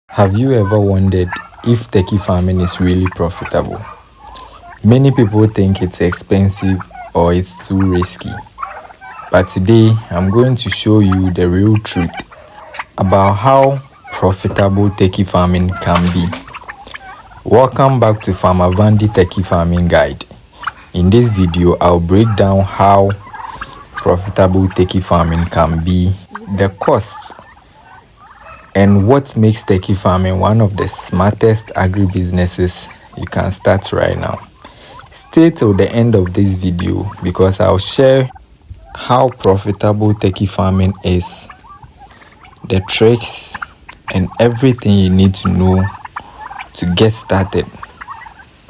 Have you ever wondered if turkey farming is really profitable? Many people think it's expensive or it's too risky. But today, I'm going to show you the real truth about how profitable turkey farming can be. Welcome back to Farmer Vandy Turkey Farming Guide. In this video, I'll break down how profitable turkey farming can be, the costs, and what makes turkey farming one of the smartest agribusinesses you can start right now. Stay till the end of this video because I'll share how profitable turkey farming is, the tricks, and everything you need to know to get started.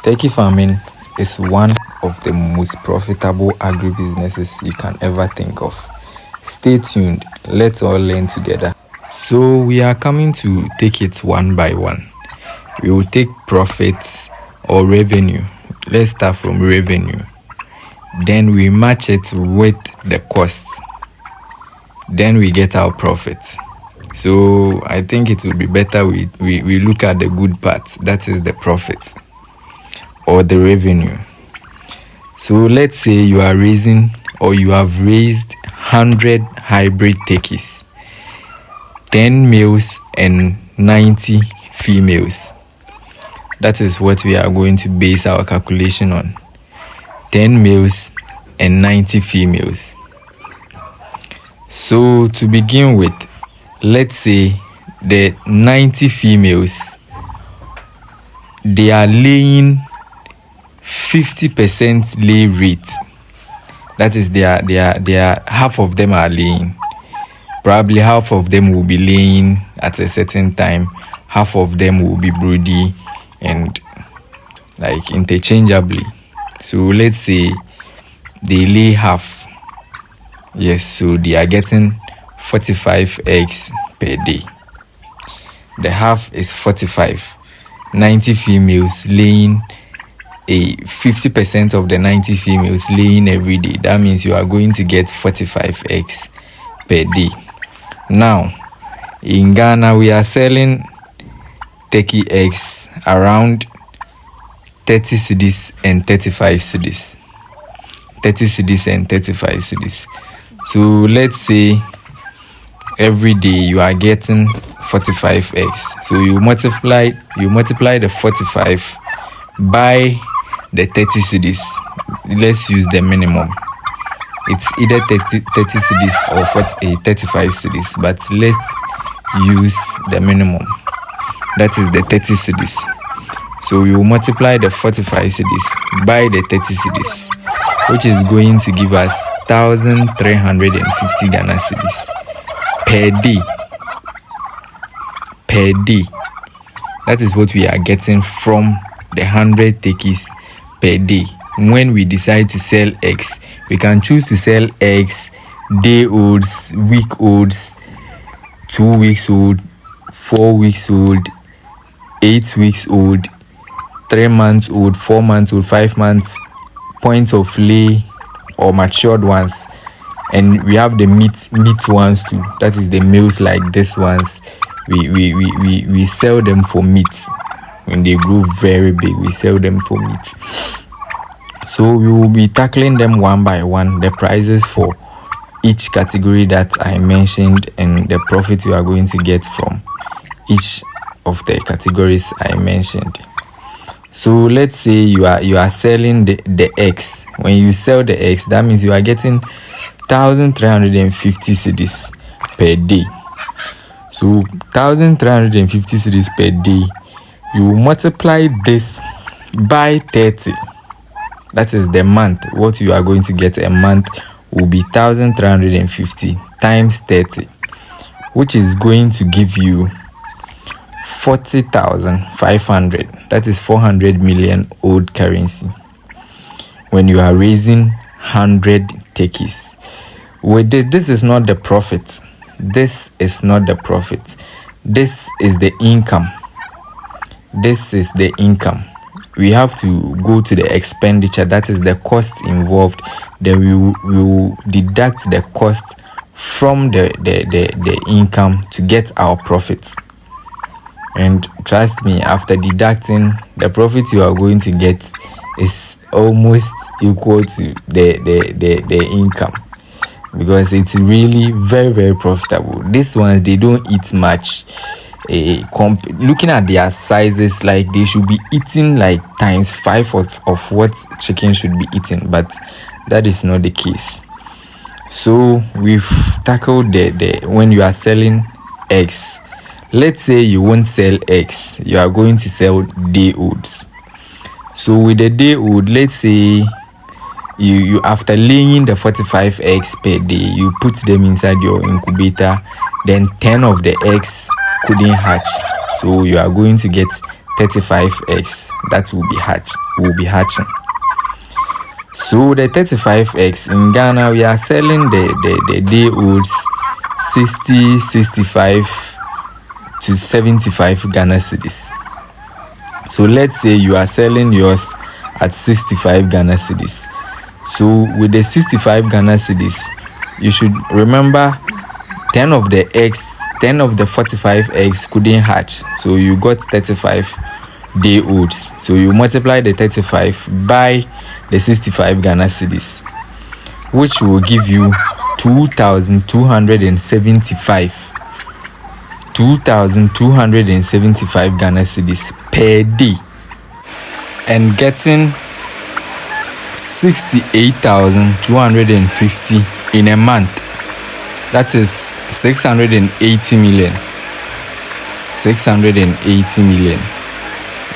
Turkey farming is one of the most profitable agribusinesses you can ever think of. Stay tuned, let's all learn together. So we are coming to take it one by one. We will take profits or revenue. Let's start from revenue. Then we match it with the cost. Then we get our profit. So I think it will be better we look at the good part, that is the profit or the revenue. So let's say you are raising or you have raised 100 hybrid turkeys, 10 males and 90 females. That is what we are going to base our calculation on. 10 males and 90 females. So to begin with, let's say the 90 females, they are laying 50% lay rate. That is they are half of them are laying. Probably half of them will be laying at a certain time, half of them will be broody and like interchangeably. So let's say they lay half. Yes, so they are getting 45 eggs per day. The half is 45. 90 females laying 50% of the 90 females laying every day. That means you are going to get 45 eggs per day. Now, in Ghana, we are selling turkey eggs around 30 cedis and 35 cedis. 30 cedis and 35 cedis. So let's say every day you are getting 45 eggs. So you multiply the 45 by the 30 cedis. Let's use the minimum. It's either 30 cedis or 35 cedis, but let's use the minimum. That is the 30 cedis. So you multiply the 45 cedis by the 30 cedis, which is going to give us 1,350 Ghana cedis per day. Per day. That is what we are getting from the 100 turkeys per day. When we decide to sell eggs, we can choose to sell eggs, day olds, week olds, 2 weeks old, 4 weeks old, 8 weeks old, 3 months old, 4 months old, 5 months, points of lay or matured ones. And we have the meat ones too. That is the males like this ones. We sell them for meat. When they grow very big, we sell them for meat. So we will be tackling them one by one, the prices for each category that I mentioned and the profit you are going to get from each of the categories I mentioned. So let's say you are selling the eggs. When you sell the eggs, that means you are getting 1,350 cedis per day. So 1,350 cedis per day, you will multiply this by 30. That is the month. What you are going to get a month will be 1,350 times 30, which is going to give you 40,500. That is 400 million old currency when you are raising 100 turkeys. With this is not the profit. This is not the profit. This is the income. This is the income. We have to go to the expenditure, that is the cost involved. Then we will deduct the cost from the income to get our profit. And trust me, after deducting, the profit you are going to get is almost equal to the income, because it's really very, very profitable. These ones, they don't eat much. Looking at their sizes, like they should be eating like times 5 of what chicken should be eating, but that is not the case. So we've tackled the when you are selling eggs. Let's say you won't sell eggs, you are going to sell day olds. So with the day old, let's say you after laying the 45 eggs per day, you put them inside your incubator, then 10 of the eggs couldn't hatch, so you are going to get 35 eggs that will be hatching. So the 35 eggs in Ghana, we are selling the day olds 60, 65 to 75 Ghana cedis. So let's say you are selling yours at 65 Ghana cedis. So with the 65 Ghana cedis, you should remember 10 of the 45 eggs couldn't hatch, so you got 35 day olds. So you multiply the 35 by the 65 Ghana cedis, which will give you 2,275 Ghana cedis per day, and getting 68,250 in a month. That is 680 million. 680 million.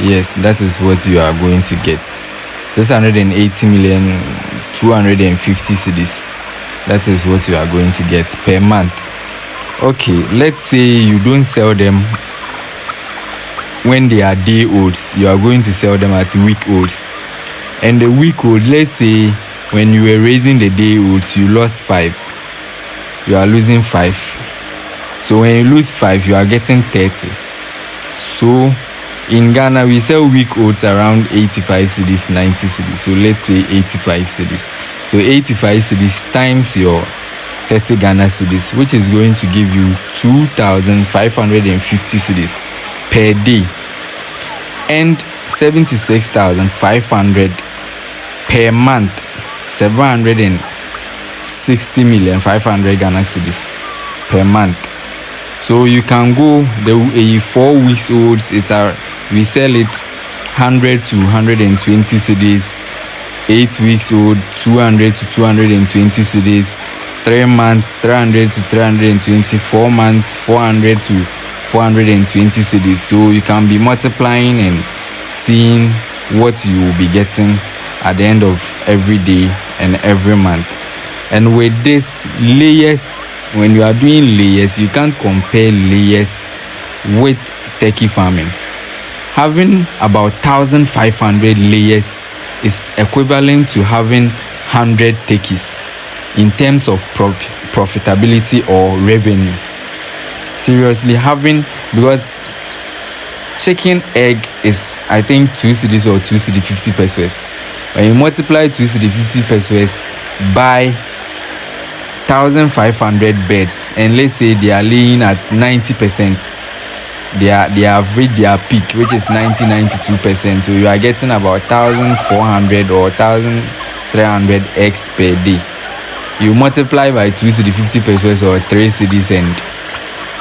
Yes, that is what you are going to get. 680 million 250 cedis. That is what you are going to get per month. Okay, let's say you don't sell them when they are day olds. You are going to sell them at week olds. And the week old, let's say when you were raising the day olds, you lost 5. You are losing 5. So when you lose 5, you are getting 30. So in Ghana, we sell week olds around 85 cedis, 90 cedis. So let's say 85 cedis. So 85 cedis times your 30 Ghana cedis, which is going to give you 2,550 cedis per day, and 76,500 per month, 760 million 500 Ghana cedis per month. So you can go the 4 weeks olds. We sell it 100 to 120 cedis. 8 weeks old, 200 to 220 cedis. 3 months, 300 to 320. 4 months, 400 to 420 cedis. So you can be multiplying and seeing what you will be getting at the end of every day and every month. And with this layers, when you are doing layers, you can't compare layers with turkey farming. Having about 1,500 layers is equivalent to having 100 turkeys in terms of profitability or revenue. Seriously, because chicken egg is, I think, 2 cedis or 2 cedi 50 pesos. When you multiply 2 cedi 50 pesos by 1,500 beds, and let's say they are laying at 90%, they have reached their peak, which is 92%. So you are getting about 1,400 or 1,300 eggs per day. You multiply by 2 cedi 50 pesos or 3 cedis, and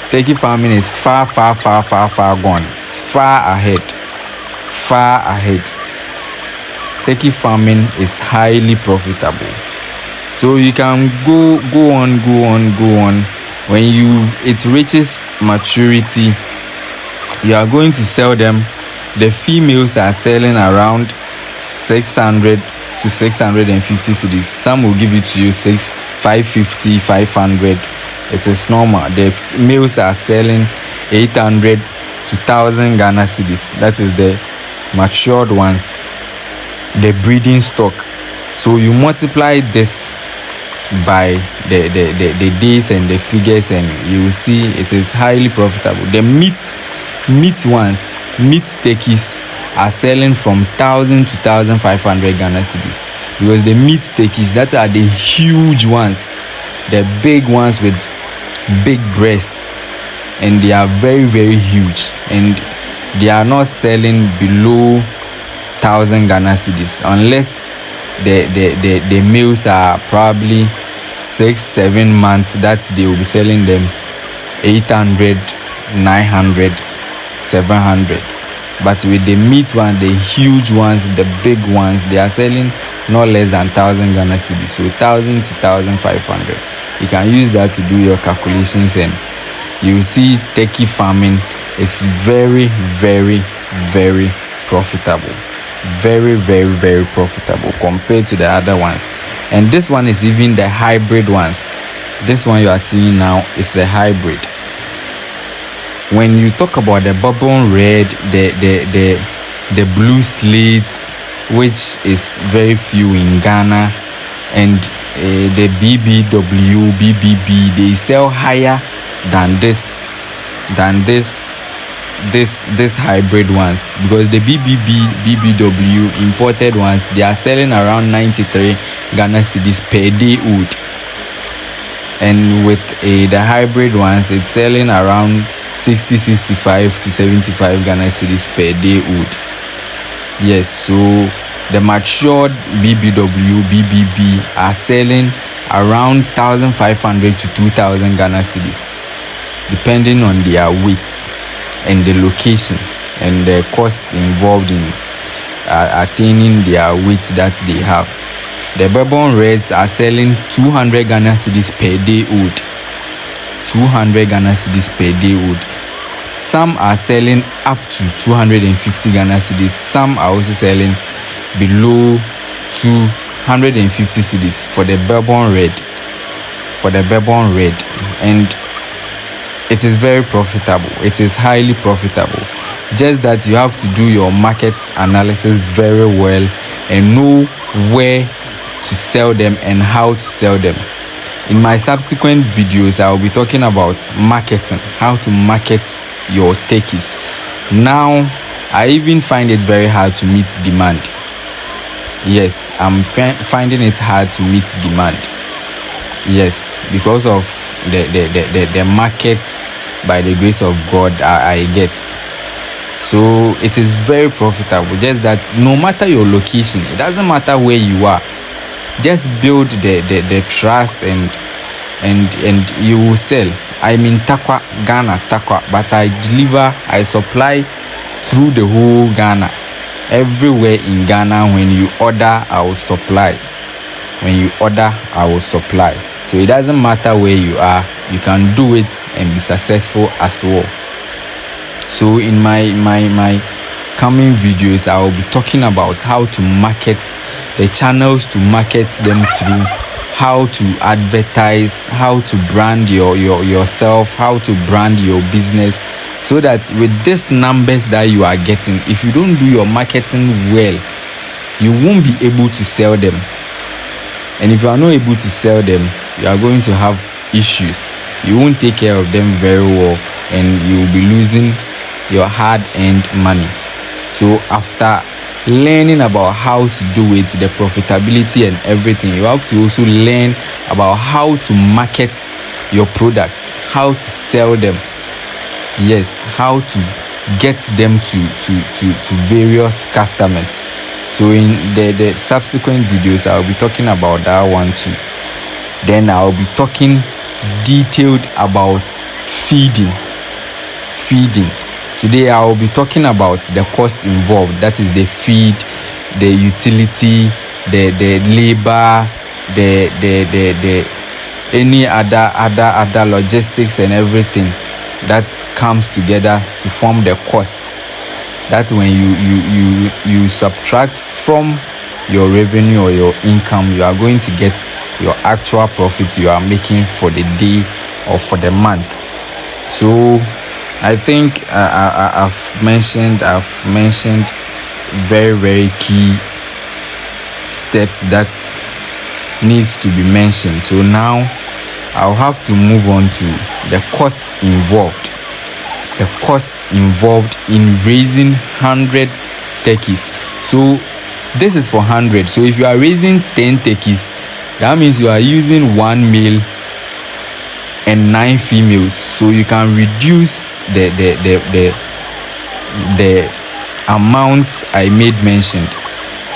turkey farming is far gone. It's far ahead. Turkey farming is highly profitable. So you can go on. When it reaches maturity, you are going to sell them. The females are selling around 600 to 650 cedis. Some will give it to you 550, 500. It is normal. The males are selling 800 to 1,000 Ghana cedis. That is the matured ones, the breeding stock. So you multiply this by the days and the figures, and you will see it is highly profitable. The meat turkeys are selling from 1,000 to 1,500 Ghana cedis, because the meat turkeys, that are the huge ones, the big ones with big breasts, and they are very, very huge, and they are not selling below 1,000 Ghana cedis unless the males are probably 6-7 months, that they will be selling them 800, 900, 700. But with the meat one, the huge ones, the big ones, they are selling not less than 1,000 Ghana cedis, so 1,000 to 1,500. You can use that to do your calculations, and you see turkey farming is very, very, very profitable. Very, very, very profitable compared to the other ones. And this one is even the hybrid ones. This one you are seeing now is a hybrid. When you talk about the bourbon red, the blue slate, which is very few in Ghana, and the BBW, BBB, they sell higher than this hybrid ones, because the BBW imported ones, they are selling around 93 Ghana cedis per day old, and with the hybrid ones, it's selling around 65 to 75 Ghana cedis per day old. Yes, so the matured BBW, BBB are selling around 1,500 to 2,000 Ghana cedis, depending on their weight and the location and the cost involved in attaining their weight that they have. The bourbon reds are selling 200 Ghana cedis per day old. 200 Ghana cedis per day old. Some are selling up to 250 Ghana cedis. Some are also selling below 250 cedis for the bourbon red. And it is very profitable. It is highly profitable. Just that you have to do your market analysis very well and know where to sell them and how to sell them. In my subsequent videos, I will be talking about marketing, how to market your turkeys. Now, I even find it very hard to meet demand. Yes, I'm finding it hard to meet demand. Yes, because of the market, by the grace of God, I get. So it is very profitable. Just that no matter your location, it doesn't matter where you are, just build the trust and you will sell. I'm in Takwa, Ghana, but I supply through the whole Ghana. Everywhere in Ghana, when you order, I will supply. So it doesn't matter where you are, you can do it and be successful as well. So in my coming videos, I will be talking about how to market, the channels to market them through, how to advertise, how to brand yourself, how to brand your business, so that with these numbers that you are getting, if you don't do your marketing well, you won't be able to sell them. And if you are not able to sell them, you are going to have issues. You won't take care of them very well, and you will be losing your hard-earned money. So after learning about how to do it, the profitability and everything, you have to also learn about how to market your product, how to sell them. Yes, how to get them to various customers. So in the subsequent videos, I'll be talking about that one too. Then I'll be talking detailed about feeding. Today I'll be talking about the cost involved. That is the feed, the utility, the labor, the any other logistics and everything that comes together to form the cost. That's when you subtract from your revenue or your income, you are going to get your actual profit you are making for the day or for the month. So I think I've mentioned very, very key steps that needs to be mentioned. So now I'll have to move on to the costs involved. The costs involved in raising 100 turkeys. So this is for 100. So if you are raising 10 turkeys, that means you are using one male and 9 females. So you can reduce the amount I made mentioned.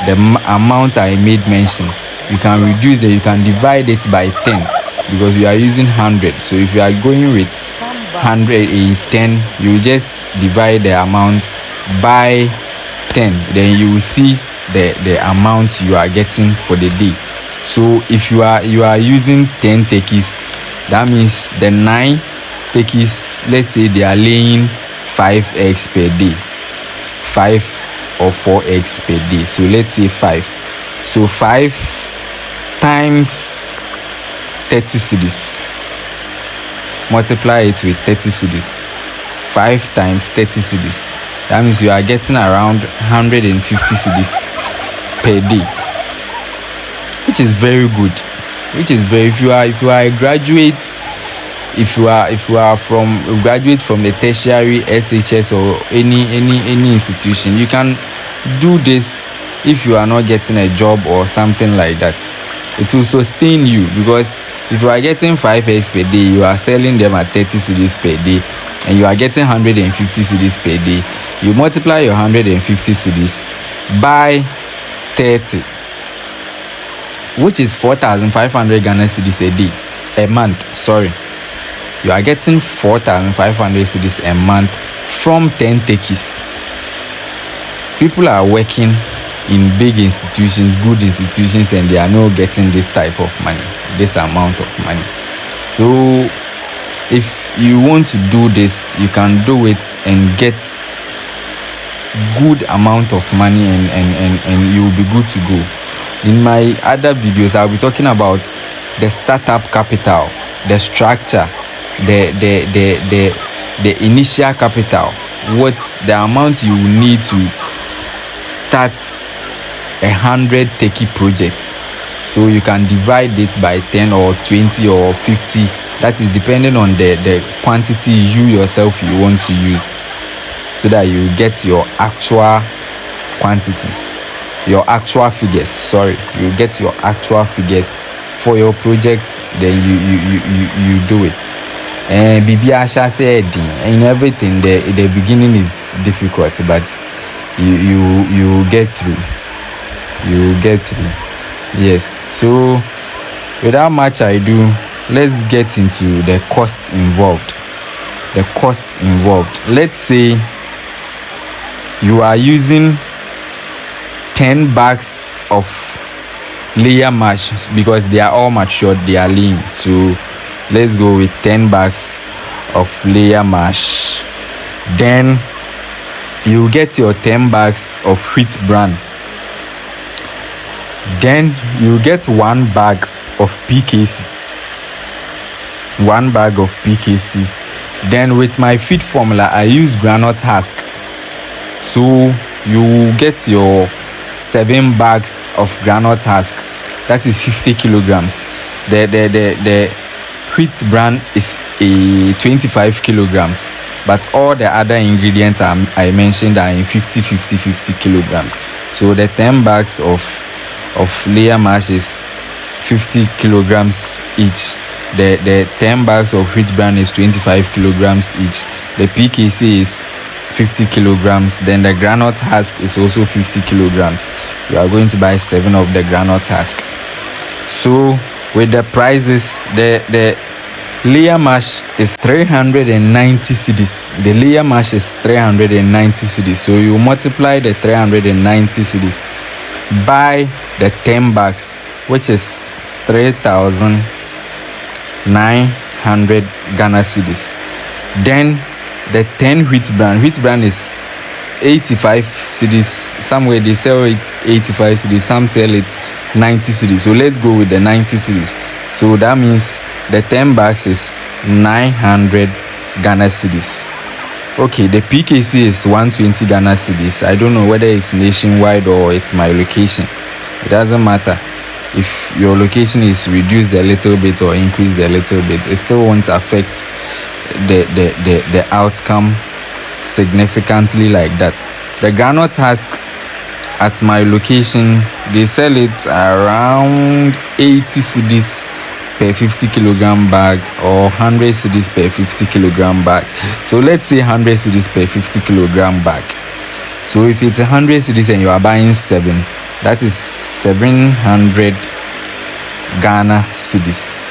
The amount I made mention, you can reduce that. You can divide it by 10 because we are using 100. So if you are going with 110, you just divide the amount by 10, then you will see the amount you are getting for the day. So if you are using 10 turkeys, that means the 9 turkeys, let's say they are laying 5 eggs per day, 5 or 4 eggs per day. So let's say 5. So 5 times 30 cedis. Multiply it with 30 cedis. 5 times 30 cedis. That means you are getting around 150 cedis per day, which is very good. Which is very, if you are a graduate, if you are from graduate from the tertiary, SHS or any institution, you can do this. If you are not getting a job or something like that, it will sustain you, because if you are getting 5 eggs per day, you are selling them at 30 cedis per day, and you are getting 150 cedis per day. You multiply your 150 cedis by 30, which is 4,500 Ghana cedis a day, a month. Sorry, you are getting 4,500 cedis a month from 10 turkeys. People are working in big institutions, good institutions, and they are not getting this type of money, this amount of money. So if you want to do this, you can do it and get good amount of money, and you will be good to go. In my other videos, I'll be talking about the startup capital, the structure, the initial capital, what the amount you will need to start 100 turkey project. So you can divide it by 10 or 20 or 50. That is depending on the quantity you yourself you want to use, so that you get your actual quantities, your actual figures. Sorry, you get your actual figures for your project. Then you do it. And Bibi Asha said, in everything, the beginning is difficult, but you get through. You get through. Yes. So without much ado, let's get into the cost involved. The cost involved. Let's say you are using 10 bags of layer mash, because they are all matured, they are lean. So let's go with 10 bags of layer mash. Then you get your 10 bags of wheat bran. Then you get 1 bag of PKC. 1 bag of PKC. Then with my feed formula, I use groundnut husk. So you get your 7 bags of groundnut husk. That is 50 kilograms. The wheat bran is 25 kilograms. But all the other ingredients I mentioned are in 50 kilograms. So the 10 bags of layer mash is 50 kilograms each. The 10 bags of wheat bran is 25 kilograms each. The PKC is 50 kilograms. Then the groundnut husk is also 50 kilograms. You are going to buy 7 of the groundnut husk. So with the prices, the layer mash is 390 cedis. The layer mash is 390 cedis. So you multiply the 390 cedis by the 10 bags, which is 3,900 Ghana cedis. Then the 10 wheat bran is 85 cedis. Somewhere they sell it 85 cedis, some sell it 90 cedis. So let's go with the 90 cedis. So that means the 10 bags is 900 Ghana cedis. Okay, the PKC is 120 Ghana cedis. I don't know whether it's nationwide or it's my location. It doesn't matter. If your location is reduced a little bit or increased a little bit, it still won't affect the outcome significantly like that. The groundnut husk at my location, they sell it around 80 cedis per 50 kilogram bag or 100 cedis per 50 kilogram bag. So let's say 100 cedis per 50 kilogram bag. So if it's 100 cedis and you are buying 7, that is 700 Ghana cedis.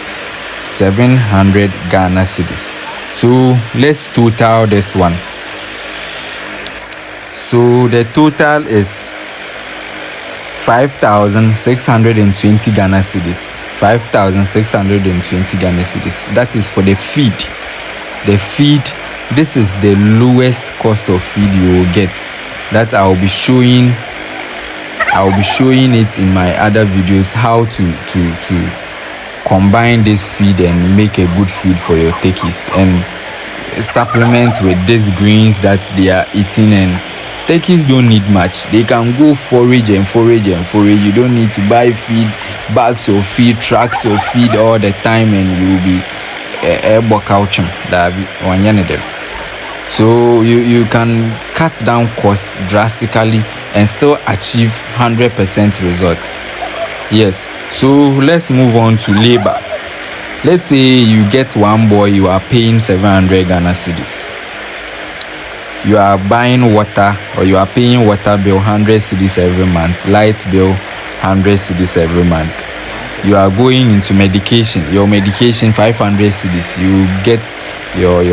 700 Ghana cedis. So let's total this one. So the total is 5,620 Ghana cedis. 5,620 Ghana cedis. That is for the feed. The feed, this is the lowest cost of feed you will get. That I'll be showing it in my other videos, how to combine this feed and make a good feed for your turkeys, and supplement with these greens that they are eating. And turkeys don't need much. They can go forage and forage and forage. You don't need to buy feed, bags of feed, trucks of feed all the time, and you will be so you can cut down costs drastically and still achieve 100% results. Yes, so let's move on to labor. Let's say you get one boy, you are paying 700 Ghana cedis. You are buying water, or you are paying water bill 100 cedis every month, light bill 100 cedis every month. You are going into medication, your medication 500 cedis. You get your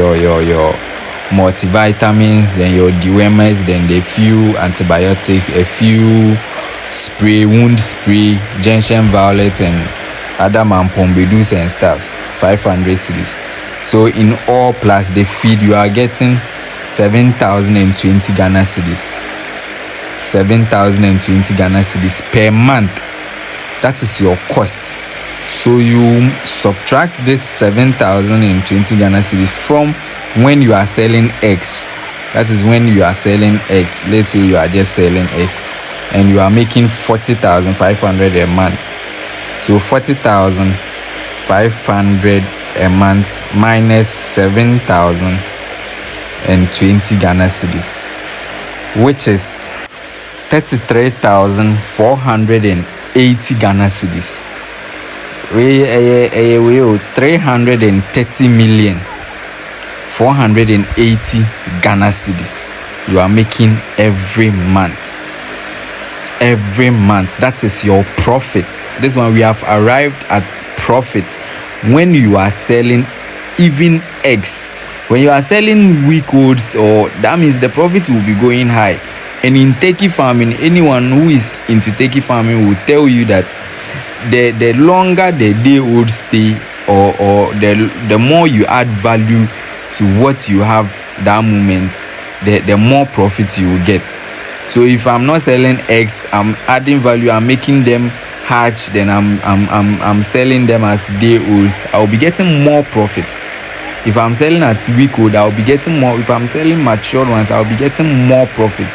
multivitamins, then your dewormers, then the few antibiotics, a few spray, wound spray, gentian violet, and other mampombedus and stuffs, 500 cedis. So in all plus the feed, you are getting 7,020 Ghana cedis. 7,020 Ghana cedis per month. That is your cost. So you subtract this 7,020 Ghana cedis from when you are selling eggs. That is when you are selling eggs. Let's say you are just selling eggs and you are making 40,500 a month. So 40,500 a month minus 7,020 Ghana cedis, which is 33,480 Ghana cedis. We 330 million 480 Ghana cedis you are making every month. Every month. That is your profit. This one we have arrived at profit when you are selling even eggs. When you are selling weak odds, or that means the profit will be going high. And in turkey farming, anyone who is into turkey farming will tell you that the longer the day old stay, or the more you add value to what you have that moment, the more profit you will get. So if I'm not selling eggs, I'm adding value, I'm making them hatch, then I'm selling them as day olds, I'll be getting more profit. If I'm selling at week old, I'll be getting more. If I'm selling mature ones, I'll be getting more profit.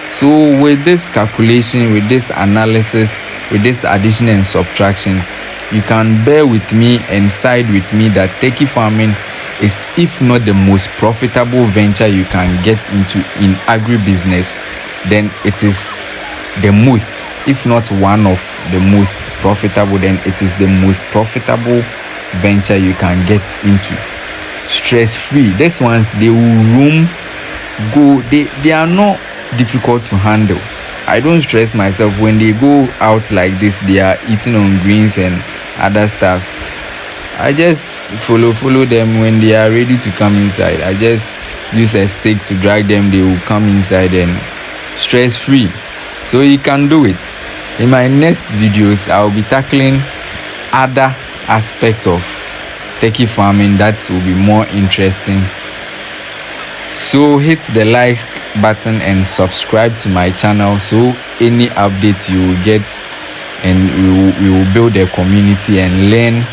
So with this calculation, with this analysis, with this addition and subtraction, you can bear with me and side with me that turkey farming is, if not the most profitable venture you can get into in agribusiness, then it is the most, if not one of the most profitable, then it is the most profitable venture you can get into. Stress-free. These ones, they will they are not difficult to handle. I don't stress myself when they go out like this. They are eating on greens and other stuffs. I just follow them. When they are ready to come inside, I just use a stick to drag them. They will come inside and stress-free. So you can do it. In my next videos, I will be tackling other aspects of turkey farming that will be more interesting. So hit the like button and subscribe to my channel, so any updates you will get, and we will build a community and learn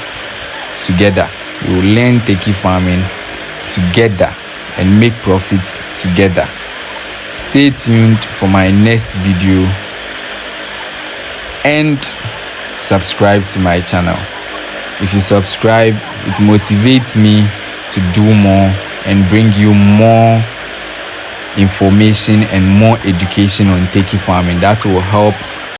together. We will learn turkey farming together and make profits together. Stay tuned for my next video and subscribe to my channel. If you subscribe, it motivates me to do more and bring you more information and more education on turkey farming that will help